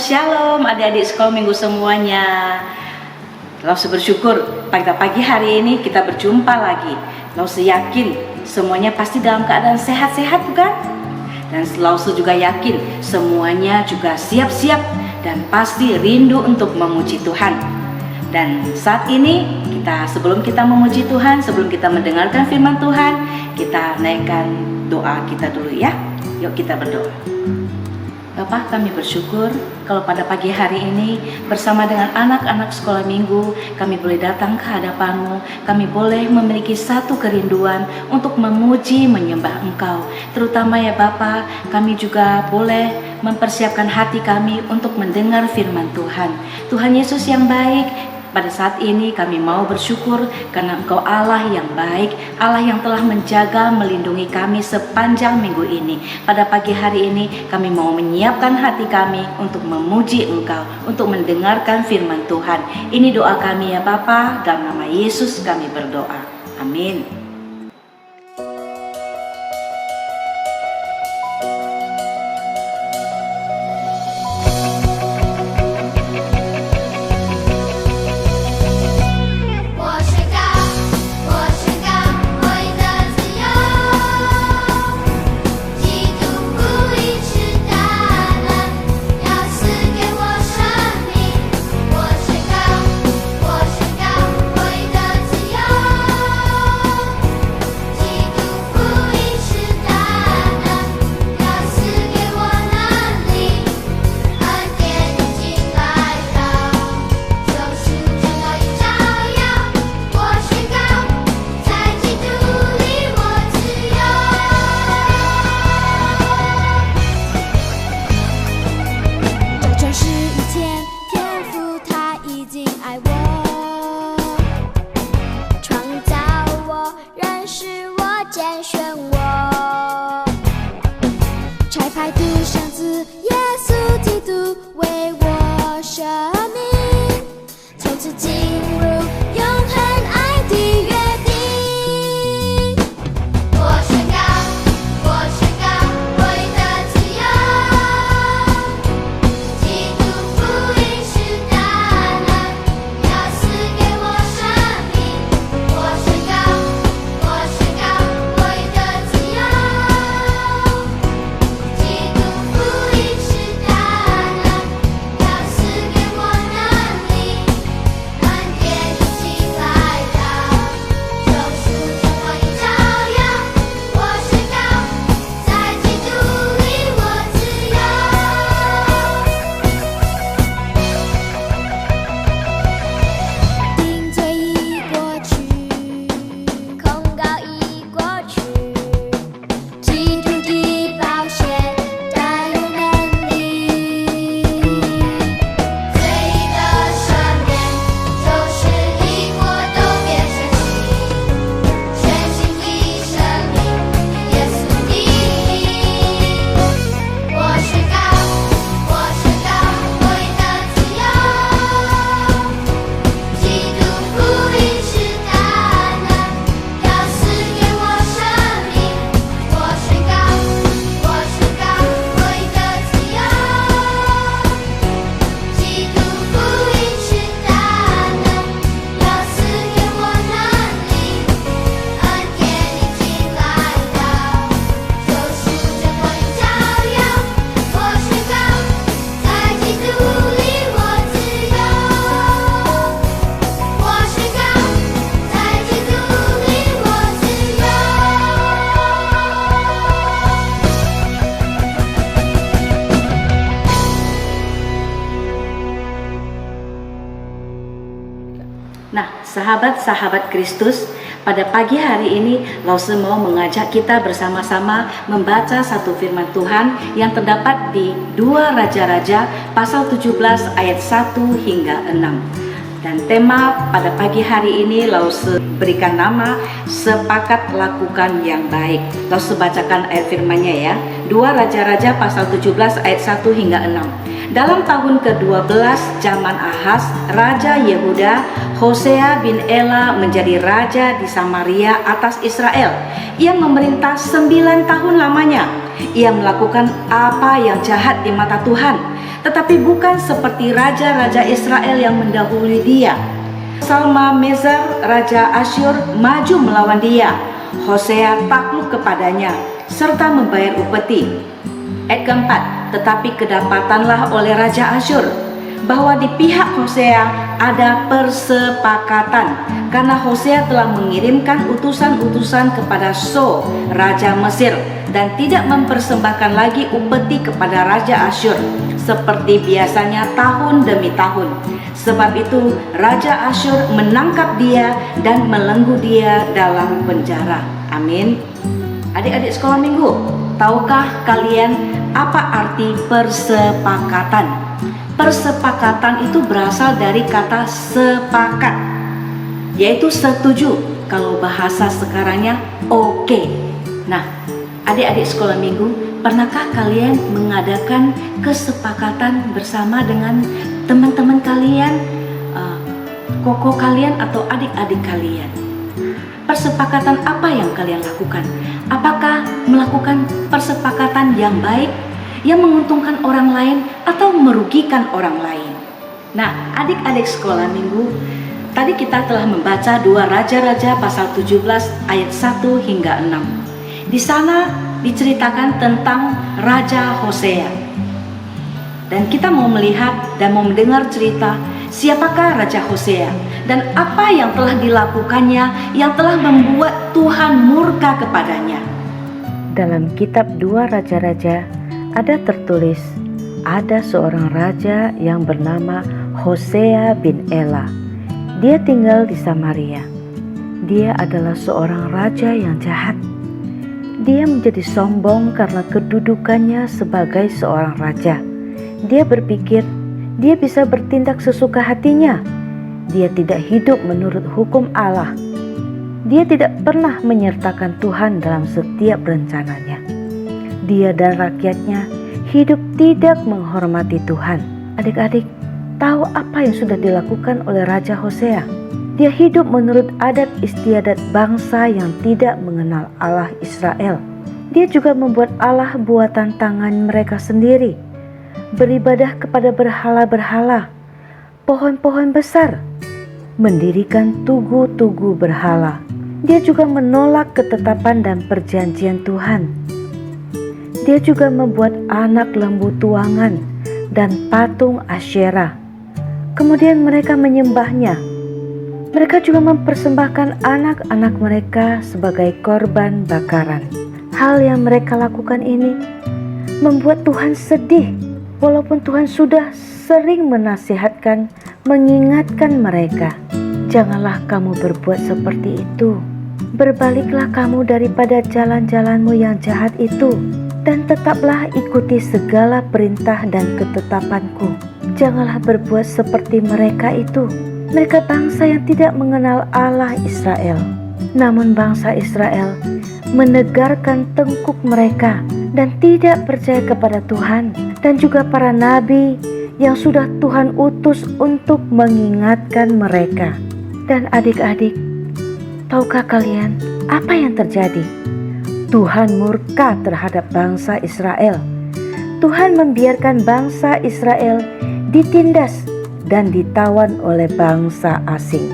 Shalom adik-adik sekolah minggu semuanya. Lalu bersyukur pada pagi hari ini kita berjumpa lagi. Lalu yakin semuanya pasti dalam keadaan sehat-sehat bukan? Dan lalu juga yakin semuanya juga siap-siap dan pasti rindu untuk memuji Tuhan. Dan saat ini sebelum kita memuji Tuhan, sebelum kita mendengarkan firman Tuhan, kita naikkan doa kita dulu ya. Yuk kita berdoa. Bapak, kami bersyukur kalau pada pagi hari ini bersama dengan anak-anak sekolah minggu kami boleh datang ke hadapan-Mu. Kami boleh memiliki satu kerinduan untuk memuji, menyembah Engkau. Terutama ya Bapak, kami juga boleh mempersiapkan hati kami untuk mendengar firman Tuhan. Tuhan Yesus yang baik, pada saat ini kami mau bersyukur karena Engkau Allah yang baik, Allah yang telah menjaga, melindungi kami sepanjang minggu ini. Pada pagi hari ini kami mau menyiapkan hati kami untuk memuji Engkau, untuk mendengarkan firman Tuhan. Ini doa kami ya Bapa, dalam nama Yesus kami berdoa. Amin. Nah, sahabat-sahabat Kristus, pada pagi hari ini Lause mau mengajak kita bersama-sama membaca satu firman Tuhan yang terdapat di 2 Raja-Raja pasal 17 ayat 1 hingga 6. Dan tema pada pagi hari ini Lause berikan nama Sepakat Lakukan Yang Baik. Lause bacakan ayat firman-Nya ya. 2 Raja-Raja pasal 17 ayat 1 hingga 6. Dalam tahun ke-12 zaman Ahaz, Raja Yehuda, Hosea bin Ela menjadi raja di Samaria atas Israel. Ia memerintah 9 tahun lamanya. Ia melakukan apa yang jahat di mata Tuhan. tetapi bukan seperti raja-raja Israel yang mendahului dia. Salmaneser raja Asyur maju melawan dia. Hosea takluk kepadanya serta membayar upeti. Ayat keempat, tetapi kedapatanlah oleh raja Asyur bahwa di pihak Hosea ada persepakatan, karena Hosea telah mengirimkan utusan-utusan kepada So, raja Mesir, dan tidak mempersembahkan lagi upeti kepada raja Asyur seperti biasanya tahun demi tahun. Sebab itu Raja Asyur menangkap dia dan melenggu dia dalam penjara. Amin. Adik-adik sekolah minggu, tahukah kalian apa arti persepakatan? Persepakatan itu berasal dari kata sepakat, yaitu setuju. Kalau bahasa sekarangnya oke. Nah, adik-adik sekolah minggu, pernahkah kalian mengadakan kesepakatan bersama dengan teman-teman kalian, koko kalian atau adik-adik kalian? Persepakatan apa yang kalian lakukan? Apakah melakukan persepakatan yang baik, yang menguntungkan orang lain atau merugikan orang lain? Nah, adik-adik sekolah minggu, tadi kita telah membaca 2 Raja-Raja pasal 17 ayat 1 hingga 6. Di sana diceritakan tentang Raja Hosea. Dan kita mau melihat dan mau mendengar cerita siapakah Raja Hosea dan apa yang telah dilakukannya yang telah membuat Tuhan murka kepadanya. Dalam kitab 2 Raja-Raja ada tertulis, ada seorang raja yang bernama Hosea bin Ela. Dia tinggal di Samaria. Dia adalah seorang raja yang jahat. Dia menjadi sombong karena kedudukannya sebagai seorang raja. Dia berpikir dia bisa bertindak sesuka hatinya. Dia tidak hidup menurut hukum Allah. Dia tidak pernah menyertakan Tuhan dalam setiap rencananya. Dia dan rakyatnya hidup tidak menghormati Tuhan. Adik-adik, tahu apa yang sudah dilakukan oleh Raja Hosea? Dia hidup menurut adat istiadat bangsa yang tidak mengenal Allah Israel. Dia juga membuat Allah buatan tangan mereka sendiri. Beribadah kepada berhala-berhala, pohon-pohon besar, mendirikan tugu-tugu berhala. Dia juga menolak ketetapan dan perjanjian Tuhan. Dia juga membuat anak lembu tuangan dan patung Asyera. Kemudian mereka menyembahnya. Mereka juga mempersembahkan anak-anak mereka sebagai korban bakaran. Hal yang mereka lakukan ini membuat Tuhan sedih, walaupun Tuhan sudah sering menasihatkan, mengingatkan mereka. Janganlah kamu berbuat seperti itu. Berbaliklah kamu daripada jalan-jalanmu yang jahat itu, dan tetaplah ikuti segala perintah dan ketetapanku. Janganlah berbuat seperti mereka itu. Mereka bangsa yang tidak mengenal Allah Israel. Namun bangsa Israel menegarkan tengkuk mereka dan tidak percaya kepada Tuhan dan juga para nabi yang sudah Tuhan utus untuk mengingatkan mereka. Dan adik-adik, tahukah kalian apa yang terjadi? Tuhan murka terhadap bangsa Israel. Tuhan membiarkan bangsa Israel ditindas dan ditawan oleh bangsa asing.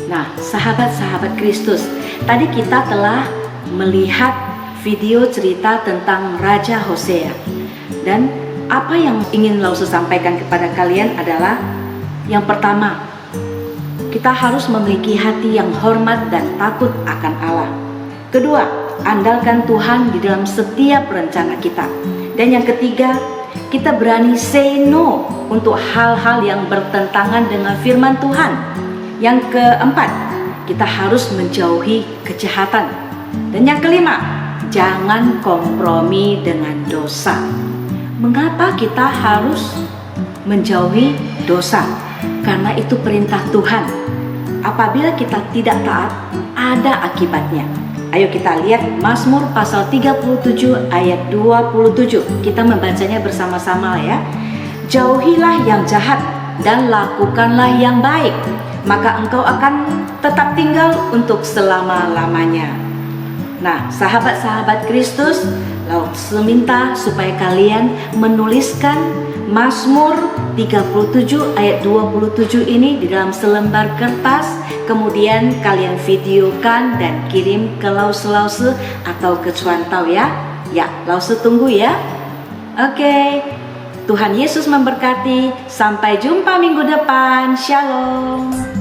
Nah, sahabat-sahabat Kristus, tadi kita telah melihat video cerita tentang Raja Hosea. Dan apa yang ingin Lause sampaikan kepada kalian adalah, yang pertama, kita harus memiliki hati yang hormat dan takut akan Allah. Kedua, andalkan Tuhan di dalam setiap rencana kita. Dan yang ketiga, kita berani say no untuk hal-hal yang bertentangan dengan firman Tuhan. Yang keempat, kita harus menjauhi kejahatan. Dan yang kelima, jangan kompromi dengan dosa. Mengapa kita harus menjauhi dosa? Karena itu perintah Tuhan. Apabila kita tidak taat, ada akibatnya. Ayo kita lihat Mazmur pasal 37 ayat 27. Kita membacanya bersama-sama ya. Jauhilah yang jahat dan lakukanlah yang baik, maka engkau akan tetap tinggal untuk selama-lamanya. Nah, sahabat-sahabat Kristus, Lause minta supaya kalian menuliskan Mazmur 37 ayat 27 ini di dalam selembar kertas, kemudian kalian videokan dan kirim ke Lause atau ke Cuantau ya. Ya, Lause tunggu ya. Oke, Tuhan Yesus memberkati. Sampai jumpa minggu depan. Shalom.